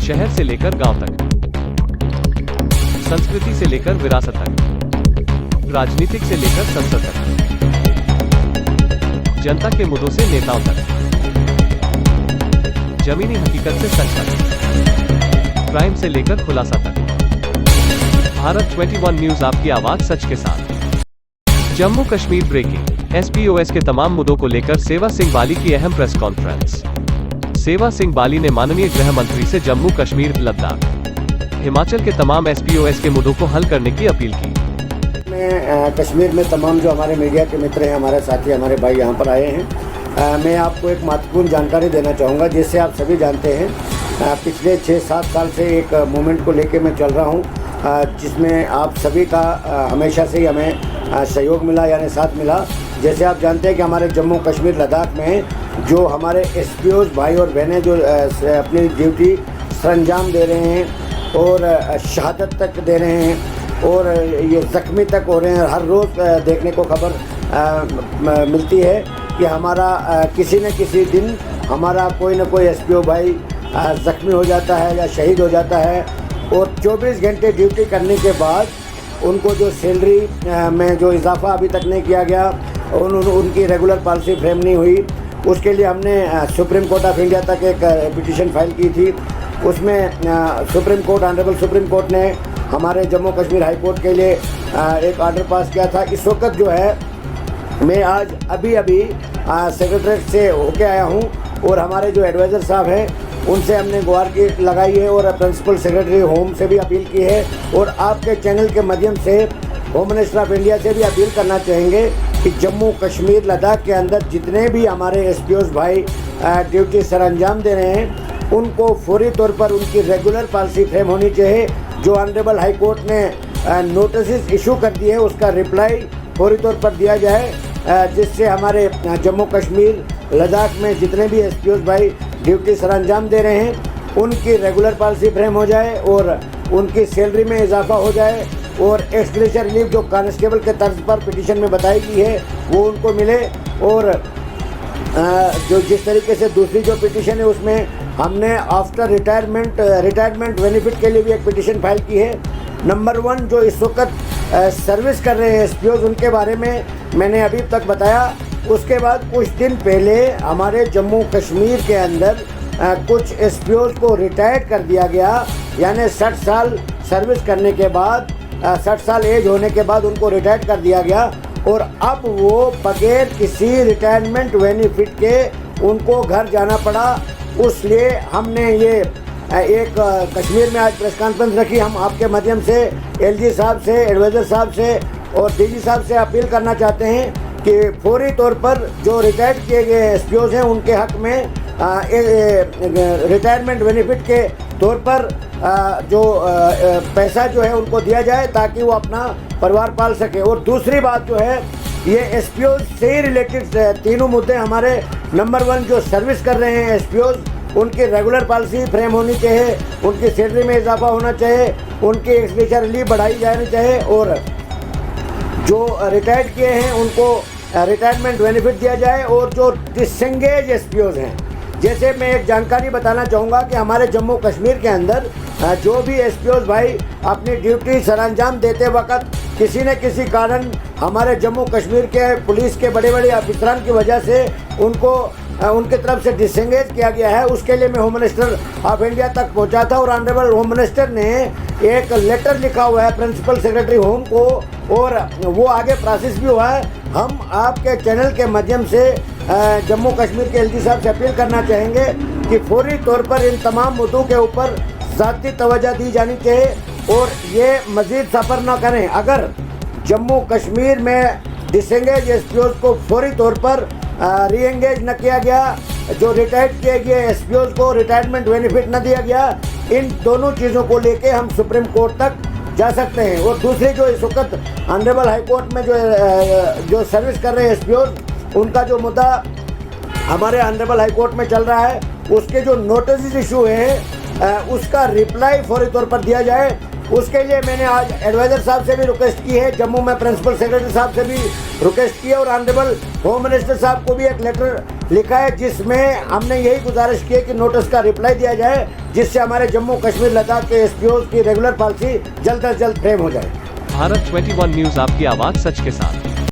शहर से लेकर गांव तक, संस्कृति से लेकर विरासत तक, राजनीतिक से लेकर संसद तक, जनता के मुद्दों से नेताओं तक, जमीनी हकीकत से सच तक, क्राइम से लेकर खुलासा तक। भारत 21 न्यूज, आपकी आवाज सच के साथ। जम्मू कश्मीर ब्रेकिंग। एसपीओएस के तमाम मुद्दों को लेकर सेवा सिंह बाली की अहम प्रेस कॉन्फ्रेंस। सेवा सिंह बाली ने माननीय गृह मंत्री से जम्मू कश्मीर, लद्दाख, हिमाचल के तमाम एसपीओएस के मुद्दों को हल करने की अपील की। मैं कश्मीर में तमाम जो हमारे मीडिया के मित्र हैं, हमारे साथी, हमारे भाई यहाँ पर आए हैं। मैं आपको एक महत्वपूर्ण जानकारी देना चाहूँगा, जिससे आप सभी जानते हैं पिछले 6-7 साल से एक मूवमेंट को लेके मैं चल रहा हूँ, जिसमें आप सभी का हमेशा से ही हमें सहयोग मिला यानी साथ मिला। जैसे आप जानते हैं कि हमारे जम्मू कश्मीर लद्दाख में जो हमारे एसपीओज भाई और बहनें जो अपनी ड्यूटी सरंजाम दे रहे हैं और शहादत तक दे रहे हैं और ये ज़ख्मी तक हो रहे हैं, हर रोज़ देखने को खबर मिलती है कि हमारा किसी न किसी दिन हमारा कोई न कोई एसपीओ भाई ज़ख्मी हो जाता है या शहीद हो जाता है। और 24 घंटे ड्यूटी करने के बाद उनको जो सैलरी में जो इजाफा अभी तक नहीं किया गया, उनकी रेगुलर पॉलिसी फ्रेम नहीं हुई, उसके लिए हमने सुप्रीम कोर्ट ऑफ इंडिया तक एक पिटीशन फाइल की थी। उसमें supreme court, honourable supreme court ने हमारे जम्मू कश्मीर हाई कोर्ट के लिए एक ऑर्डर पास किया था। इस वक्त जो है मैं आज अभी सेक्रेटरीट से होके आया हूँ और हमारे जो एडवाइज़र साहब हैं उनसे हमने गुहार की लगाई है और प्रिंसिपल सेक्रेटरी होम से भी अपील की है और आपके चैनल के माध्यम से होम मिनिस्टर ऑफ इंडिया से भी अपील करना चाहेंगे कि जम्मू कश्मीर लद्दाख के अंदर जितने भी हमारे एसपीओज भाई ड्यूटी सरअंजाम दे रहे हैं, उनको फौरी तौर पर उनकी रेगुलर पॉलिसी फ्रेम होनी चाहिए। जो ऑनरेबल हाई कोर्ट ने नोटिस इशू कर दिए हैं, उसका रिप्लाई फौरी तौर पर दिया जाए, जिससे हमारे जम्मू कश्मीर लद्दाख में जितने भी एसपीओज भाई ड्यूटी सरअंजाम दे रहे हैं उनकी रेगुलर पॉलिसी फ्रेम हो जाए और उनकी सैलरी में इजाफा हो जाए और एक्सग्रेशियर रिलीफ जो कांस्टेबल के तर्ज पर पिटीशन में बताई गई है वो उनको मिले। और जो जिस तरीके से दूसरी जो पिटीशन है उसमें हमने आफ्टर रिटायरमेंट बेनिफिट के लिए भी एक पिटीशन फाइल की है। नंबर 1 जो इस वक्त सर्विस कर रहे हैं एसपीओज, उनके बारे में मैंने अभी तक बताया। उसके बाद कुछ दिन पहले हमारे जम्मू कश्मीर के अंदर कुछ एसपीओज को रिटायर्ड कर दिया गया, यानी 60 साल सर्विस करने के बाद 60 साल एज होने के बाद उनको रिटायर्ड कर दिया गया और अब वो बगैर किसी रिटायरमेंट बेनिफिट के उनको घर जाना पड़ा। उसलिए हमने ये एक कश्मीर में आज प्रेस कॉन्फ्रेंस रखी। हम आपके माध्यम से एलजी साहब से, एडवाइज़र साहब से और डीजी साहब से अपील करना चाहते हैं कि फौरी तौर पर जो रिटायर्ड किए गए एसपीओज हैं उनके हक में रिटायरमेंट बेनिफिट के तौर पर जो पैसा जो है उनको दिया जाए ताकि वो अपना परिवार पाल सके। और दूसरी बात जो है, ये एसपीओज से ही रिलेटेड तीनों मुद्दे हमारे। नंबर 1 जो सर्विस कर रहे हैं एसपीओज, उनकी रेगुलर पॉलिसी फ्रेम होनी चाहिए, उनकी सैलरी में इजाफा होना चाहिए, उनकी एक्सग्रेशियर रिलीफ बढ़ाई जानी चाहिए और जो रिटायर्ड किए हैं उनको रिटायरमेंट बेनिफिट दिया जाए। और जो डिसएंगेज एसपीओज हैं, जैसे मैं एक जानकारी बताना चाहूँगा कि हमारे जम्मू कश्मीर के अंदर जो भी एसपीओज भाई अपनी ड्यूटी सरअंजाम देते वक्त किसी न किसी कारण हमारे जम्मू कश्मीर के पुलिस के बड़े अफसरान की वजह से उनको उनकी तरफ से डिसएंगेज किया गया है, उसके लिए मैं होम मिनिस्टर ऑफ इंडिया तक पहुंचा था और ऑनरेबल होम मिनिस्टर ने एक लेटर लिखा हुआ है प्रिंसिपल सेक्रेटरी होम को और वो आगे प्रोसेस भी हुआ है। हम आपके चैनल के माध्यम से जम्मू कश्मीर के एलजी साहब से अपील करना चाहेंगे कि फौरी तौर पर इन तमाम मुद्दों के ऊपर ज़ाती तवज्जो दी जानी चाहिए और ये मज़ीद सफ़र न करें। अगर जम्मू कश्मीर में डिसएंगेज एसपीओज को फौरी तौर पर री एंगेज न किया गया, जो रिटायर्ड किए गए एसपीओज को रिटायरमेंट बेनिफिट न दिया गया, इन दोनों चीज़ों को लेके हम सुप्रीम कोर्ट तक जा सकते हैं। और दूसरी जो इस वक्त ऑनरेबल हाई कोर्ट में जो सर्विस कर रहे हैं एसपीओज, उनका जो मुद्दा हमारे ऑनरेबल हाई कोर्ट में चल रहा है, उसके जो नोटिस इशू है उसका रिप्लाई फौरी तौर पर दिया जाए। उसके लिए मैंने आज एडवाइज़र साहब से भी रिक्वेस्ट की है, जम्मू में प्रिंसिपल सेक्रेटरी साहब से भी रिक्वेस्ट की है और ऑनरेबल होम मिनिस्टर साहब को भी एक लेटर लिखा है जिसमें हमने यही गुजारिश की है कि नोटिस का रिप्लाई दिया जाए जिससे हमारे जम्मू कश्मीर लद्दाख के एसपीओ की रेगुलर पॉलिसी जल्द अज जल्द फ्रेम हो जाए। भारत 21 न्यूज आपकी आवाज सच के साथ।